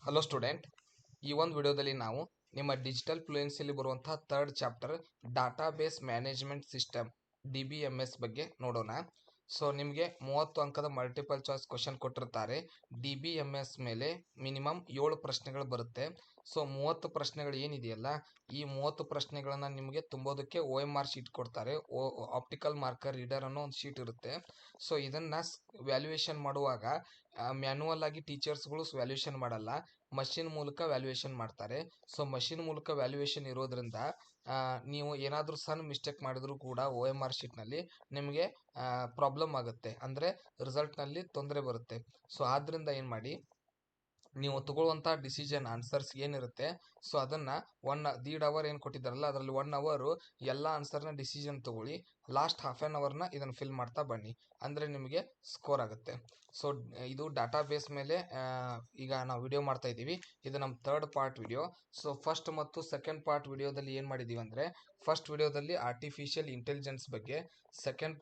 Hello student, ಈ ಒಂದು ವಿಡಿಯೋದಲ್ಲಿ ನಾವು ನಿಮ್ಮ ಡಿಜಿಟಲ್ ಫ್ಲೂಯೆನ್ಸಿಯಲ್ಲಿ ಬರುವಂತಹ third chapter database management system DBMS ಬಗ್ಗೆ ನೋಡೋಣ. ಸೊ ನಿಮಗೆ 30 ಅಂಕದ ಮಲ್ಟಿಪಲ್ ಚಾಯ್ಸ್ ಕ್ವಶನ್ ಕೊಟ್ಟಿರ್ತಾರೆ. DBMS ಮೇಲೆ ಮಿನಿಮಮ್ 7 ಪ್ರಶ್ನೆಗಳು ಬರುತ್ತೆ. ಸೊ 30 ಪ್ರಶ್ನೆಗಳು ಏನಿದೆಯಲ್ಲ, ಈ 30 ಪ್ರಶ್ನೆಗಳನ್ನು ನಿಮಗೆ ತುಂಬೋದಕ್ಕೆ OMR ಶೀಟ್ ಕೊಡ್ತಾರೆ. ಆಪ್ಟಿಕಲ್ ಮಾರ್ಕರ್ ರೀಡರ್ ಅನ್ನೋ ಒಂದು ಶೀಟ್ ಇರುತ್ತೆ. ಸೊ ಇದನ್ನು ವ್ಯಾಲ್ಯೂಯೇಷನ್ ಮಾಡುವಾಗ ಮ್ಯಾನ್ಯುವಲ್ ಆಗಿ ಟೀಚರ್ಸ್ಗಳು ವ್ಯಾಲ್ಯೂಯೇಷನ್ ಮಾಡಲ್ಲ, ಮಷಿನ್ ಮೂಲಕ ವ್ಯಾಲ್ಯೂಯೇಷನ್ ಮಾಡ್ತಾರೆ. ಸೊ ಮಷಿನ್ ಮೂಲಕ ವ್ಯಾಲ್ಯೂಯೇಷನ್ ಇರೋದ್ರಿಂದ ನೀವು ಏನಾದರೂ ಸಣ್ಣ ಮಿಸ್ಟೇಕ್ ಮಾಡಿದರೂ ಕೂಡ OMR ಶೀಟ್ನಲ್ಲಿ ನಿಮಗೆ ಪ್ರಾಬ್ಲಮ್ ಆಗುತ್ತೆ, ಅಂದರೆ ರಿಸಲ್ಟ್ನಲ್ಲಿ ತೊಂದರೆ ಬರುತ್ತೆ. ಸೊ ಆದ್ದರಿಂದ ಏನು ಮಾಡಿ, ನೀವು ತಗೊಳ್ಳುವಂಥ ಡಿಸಿಷನ್ ಆನ್ಸರ್ಸ್ ಏನಿರುತ್ತೆ, ಸೊ ಅದನ್ನು 1.5 ಅವರ್ ಏನು ಕೊಟ್ಟಿದ್ದಾರಲ್ಲ, ಅದರಲ್ಲಿ 1 ಅವರು ಎಲ್ಲ ಆನ್ಸರ್ನ ಡಿಸಿಷನ್ ತಗೊಳ್ಳಿ. ಲಾಸ್ಟ್ ಹಾಫ್ ಆನ್ ಅವರ್ನ ಇದನ್ನು ಫಿಲ್ ಮಾಡ್ತಾ ಬನ್ನಿ, ಅಂದರೆ ನಿಮಗೆ ಸ್ಕೋರ್ ಆಗುತ್ತೆ. ಸೊ ಇದು ಡಾಟಾಬೇಸ್ ಮೇಲೆ ಈಗ ನಾವು ವಿಡಿಯೋ ಮಾಡ್ತಾ ಇದ್ದೀವಿ. ಇದು ನಮ್ಮ third part video. So first ಮತ್ತು ಸೆಕೆಂಡ್ ಪಾರ್ಟ್ ವಿಡಿಯೋದಲ್ಲಿ ಏನು ಮಾಡಿದ್ದೀವಿ ಅಂದರೆ, ಫಸ್ಟ್ ವಿಡಿಯೋದಲ್ಲಿ ಆರ್ಟಿಫಿಷಿಯಲ್ ಇಂಟೆಲಿಜೆನ್ಸ್ ಬಗ್ಗೆ, ಸೆಕೆಂಡ್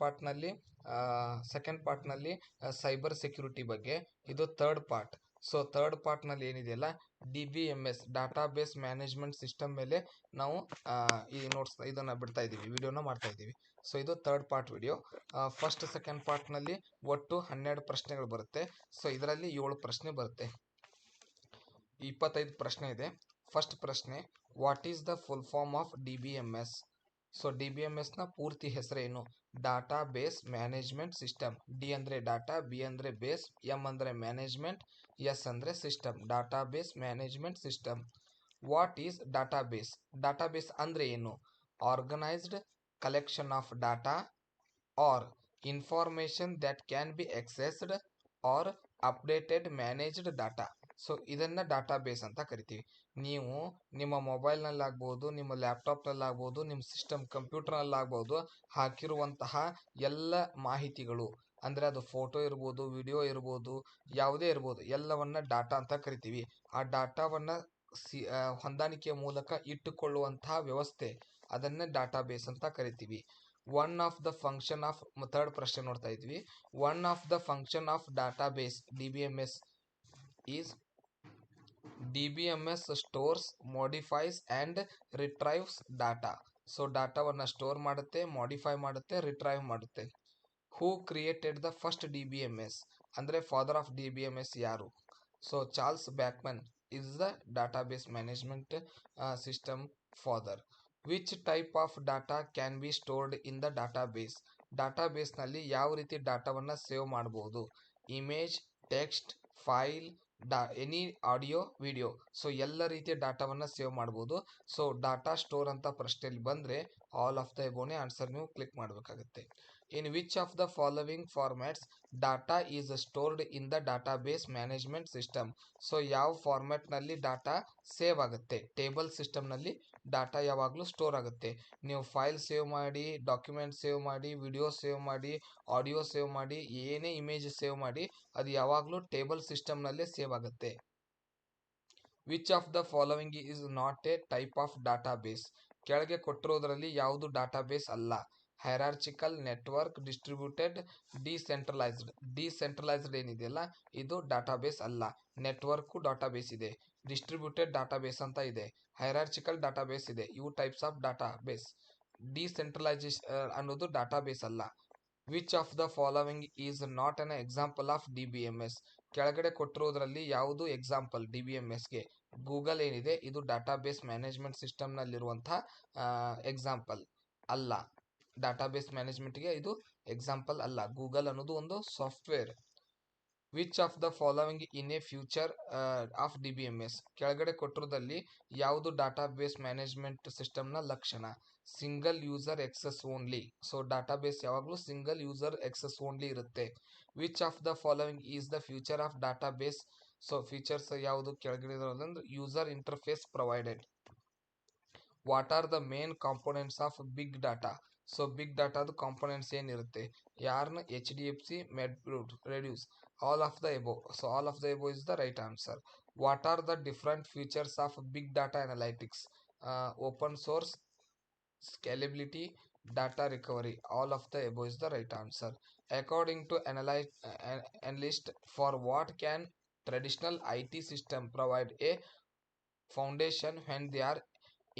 ಪಾರ್ಟ್ನಲ್ಲಿ ಸೈಬರ್ ಸೆಕ್ಯೂರಿಟಿ ಬಗ್ಗೆ. ಇದು ಥರ್ಡ್ ಪಾರ್ಟ್. ಸೊ ಥರ್ಡ್ ಪಾರ್ಟ್ನಲ್ಲಿ ಏನಿದೆಯಲ್ಲ, DBMS ಡಾಟಾಬೇಸ್ ಮ್ಯಾನೇಜ್ಮೆಂಟ್ ಸಿಸ್ಟಮ್ ಮೇಲೆ ನಾವು ಈ ಇದನ್ನು ಬಿಡ್ತಾ ಇದ್ದೀವಿ, ವಿಡಿಯೋನ ಮಾಡ್ತಾ ಇದ್ದೀವಿ. ಸೊ ಇದು third part video. First second ಪಾರ್ಟ್ನಲ್ಲಿ ಒಟ್ಟು 12 ಪ್ರಶ್ನೆಗಳು ಬರುತ್ತೆ. ಸೊ ಇದರಲ್ಲಿ 7 ಪ್ರಶ್ನೆ ಬರುತ್ತೆ, 25 ಪ್ರಶ್ನೆ ಇದೆ. ಫಸ್ಟ್ ಪ್ರಶ್ನೆ, what is the full form of DBMS? So DBMSನ ಪೂರ್ತಿ ಹೆಸರೇನು? Database management system. D ಅಂದರೆ ಡಾಟಾ, ಬಿ ಅಂದರೆ ಬೇಸ್, ಎಮ್ ಅಂದರೆ ಮ್ಯಾನೇಜ್ಮೆಂಟ್, ಎಸ್ ಅಂದರೆ system. Database management system. What is database? Database ಅಂದರೆ ಏನು? Organised collection of data or information that can be accessed or updated managed data. So ಇದನ್ನು database ಅಂತ ಕರಿತೀವಿ. ನೀವು ನಿಮ್ಮ ಮೊಬೈಲ್ನಲ್ಲಾಗ್ಬೋದು, ನಿಮ್ಮ ಲ್ಯಾಪ್ಟಾಪ್ನಲ್ಲಾಗ್ಬೋದು, ನಿಮ್ಮ ಸಿಸ್ಟಮ್ ಕಂಪ್ಯೂಟರ್ನಲ್ಲಾಗ್ಬೋದು, ಹಾಕಿರುವಂತಹ ಎಲ್ಲ ಮಾಹಿತಿಗಳು, ಅಂದರೆ ಅದು ಫೋಟೋ ಇರ್ಬೋದು, ವಿಡಿಯೋ ಇರ್ಬೋದು, ಯಾವುದೇ ಇರ್ಬೋದು, ಎಲ್ಲವನ್ನ ಡಾಟಾ ಅಂತ ಕರಿತೀವಿ. ಆ ಡಾಟಾವನ್ನು ಹೊಂದಾಣಿಕೆಯ ಮೂಲಕ ಇಟ್ಟುಕೊಳ್ಳುವಂತಹ ವ್ಯವಸ್ಥೆ, ಅದನ್ನೇ ಡಾಟಾಬೇಸ್ ಅಂತ ಕರಿತೀವಿ. One of the function of, third ಪ್ರಶ್ನೆ ನೋಡ್ತಾ ಇದ್ವಿ. One of the function of database DBMS is DBMS stores, modifies and retrieves data. So ಡಾಟಾವನ್ನು ಸ್ಟೋರ್ ಮಾಡುತ್ತೆ, ಮಾಡಿಫೈ ಮಾಡುತ್ತೆ, ರಿಟ್ರೈವ್ ಮಾಡುತ್ತೆ. Who created the first DBMS? ಅಂದರೆ ಫಾದರ್ ಆಫ್ DBMS ಯಾರು? So Charles Bachman is the database management system father. Which type of data can be stored in the database? ಡಾಟಾಬೇಸ್ನಲ್ಲಿ ಯಾವ ರೀತಿ ಡಾಟಾವನ್ನು ಸೇವ್ ಮಾಡ್ಬೋದು? Image, text, file, any audio, video. So ಎಲ್ಲ ರೀತಿಯ ಡಾಟಾವನ್ನು ಸೇವ್ ಮಾಡ್ಬೋದು. ಸೊ ಡಾಟಾ ಸ್ಟೋರ್ ಅಂತ ಪ್ರಶ್ನೆಯಲ್ಲಿ ಬಂದರೆ ಆಲ್ ಆಫ್ ದ ಎಬೋನೇ ಆನ್ಸರ್ ನೀವು ಕ್ಲಿಕ್ ಮಾಡಬೇಕಾಗುತ್ತೆ. In which of the following formats data is stored in the database management system? So ಯಾವ ಫಾರ್ಮ್ಯಾಟ್ನಲ್ಲಿ ಡಾಟಾ ಸೇವ್ ಆಗುತ್ತೆ? ಟೇಬಲ್ ಸಿಸ್ಟಮ್ನಲ್ಲಿ ಡಾಟಾ ಯಾವಾಗಲೂ ಸ್ಟೋರ್ ಆಗುತ್ತೆ. ನೀವು ಫೈಲ್ ಸೇವ್ ಮಾಡಿ, ಡಾಕ್ಯುಮೆಂಟ್ ಸೇವ್ ಮಾಡಿ, ವಿಡಿಯೋ ಸೇವ್ ಮಾಡಿ, ಆಡಿಯೋ ಸೇವ್ ಮಾಡಿ, ಏನೇ ಇಮೇಜ್ ಸೇವ್ ಮಾಡಿ, ಅದು ಯಾವಾಗಲೂ ಟೇಬಲ್ ಸಿಸ್ಟಮ್ನಲ್ಲೇ ಸೇವ್ ಆಗುತ್ತೆ. Which of the following is not A type of database? ಕೆಳಗೆ ಕೊಟ್ಟಿರೋದರಲ್ಲಿ ಯಾವುದು ಡಾಟಾಬೇಸ್ ಅಲ್ಲ? Hierarchical, network, distributed, decentralised. Decentralised ಏನಿದೆಯಲ್ಲ, ಇದು ಡಾಟಾಬೇಸ್ ಅಲ್ಲ. ನೆಟ್ವರ್ಕು ಡಾಟಾಬೇಸ್ ಇದೆ, ಡಿಸ್ಟ್ರಿಬ್ಯೂಟೆಡ್ ಡಾಟಾಬೇಸ್ ಅಂತ ಇದೆ, ಹೈರಾರ್ಚಿಕಲ್ ಡಾಟಾಬೇಸ್ ಇದೆ. ಇವು ಟೈಪ್ಸ್ ಆಫ್ ಡಾಟಾಬೇಸ್. ಡಿಸೆಂಟ್ರಲೈಸೇಷನ್ ಅನ್ನೋದು ಡಾಟಾಬೇಸ್ ಅಲ್ಲ. Which of the following is not an example of DBMS? ಕೆಳಗಡೆ ಕೊಟ್ಟಿರೋದ್ರಲ್ಲಿ ಯಾವುದು ಎಕ್ಸಾಂಪಲ್ DBMSಗೆ? ಗೂಗಲ್ ಏನಿದೆ, ಇದು ಡಾಟಾಬೇಸ್ ಮ್ಯಾನೇಜ್ಮೆಂಟ್ ಸಿಸ್ಟಮ್ನಲ್ಲಿರುವಂಥ ಎಕ್ಸಾಂಪಲ್ ಅಲ್ಲ. ಡಾಟಾಬೇಸ್ ಮ್ಯಾನೇಜ್ಮೆಂಟ್ಗೆ ಇದು ಎಕ್ಸಾಂಪಲ್ ಅಲ್ಲ. ಗೂಗಲ್ ಅನ್ನೋದು ಒಂದು software. Which of the following in a future of DBMS? ಕೆಳಗಡೆ ಕೊಟ್ಟಿರೋದಲ್ಲಿ ಯಾವುದು ಡಾಟಾಬೇಸ್ ಮ್ಯಾನೇಜ್ಮೆಂಟ್ ಸಿಸ್ಟಮ್ನ ಲಕ್ಷಣ? Single user access only. So database ಯಾವಾಗಲೂ ಸಿಂಗಲ್ ಯೂಸರ್ ಎಕ್ಸೆಸ್ ಓನ್ಲಿ ಇರುತ್ತೆ. Which of the following is the future of database? So features ಯಾವುದು ಕೆಳಗಡೆ ಇರೋದಂದ್ರೆ user interface provided. What are the main components of big data? So big ಡಾಟಾದ components ಏನಿರುತ್ತೆ? Yarn, HDFC, Medplus, Reduce. All of the above. So all of the above is the right answer. What are the different features of big data analytics? Open source, scalability, data recovery. All of the above is the right answer. According to analyst, for what can Traditional IT system provide a foundation when they are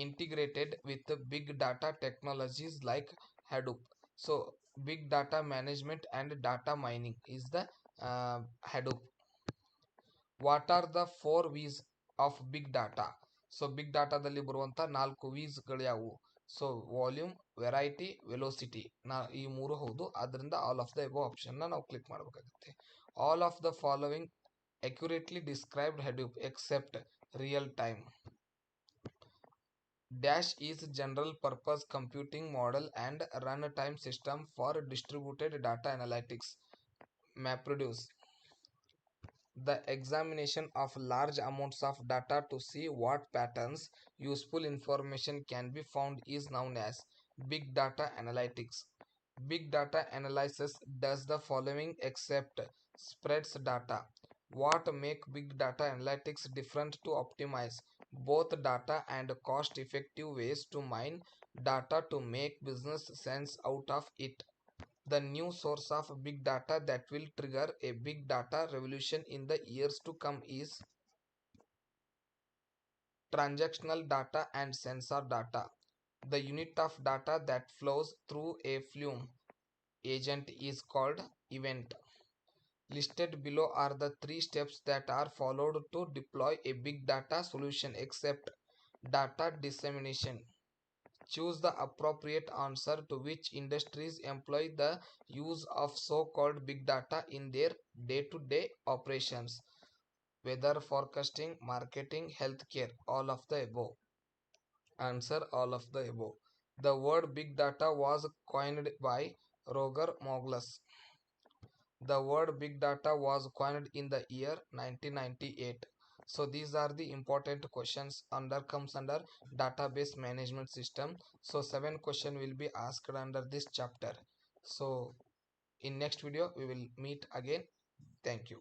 integrated with the big data technologies like Hadoop. So big data management and data mining is the Hadoop. What are the four V's of big data? So big ಡಾಟಾದಲ್ಲಿ ಬರುವಂಥ 4 ವೀಸ್ಗಳು ಯಾವುವು? So volume, variety, velocity, ಈ ಮೂರು ಹೌದು. ಆದ್ದರಿಂದ all of the above ಆಪ್ಷನ್ನ ನಾವು click ಮಾಡಬೇಕಾಗುತ್ತೆ. All of the following accurately described Hadoop except real time. Dash is general purpose computing model and runtime system for distributed data analytics. MapReduce, the examination of large amounts of data to see what patterns, useful information can be found, is known as big data analytics. Big data analysis does the following except spreads data. What make big data analytics different? To optimize both data and cost effective ways to mine data to make business sense out of it. The new source of big data that will trigger a big data revolution in the years to come is transactional data and sensor data. The unit of data that flows through a Flume agent is called event. Listed below are the 3 steps that are followed to deploy a big data solution except data dissemination. Choose the appropriate answer. To which industries employ the use of so-called big data in their day-to-day operations? Weather forecasting, marketing, healthcare, all of the above. Answer: all of the above. The word big data was coined by Roger Mogles. The word big data was coined in the year 1998. So these are the important questions comes under database management system. So 7 question will be asked under this chapter. So in next video we will meet again. Thank you.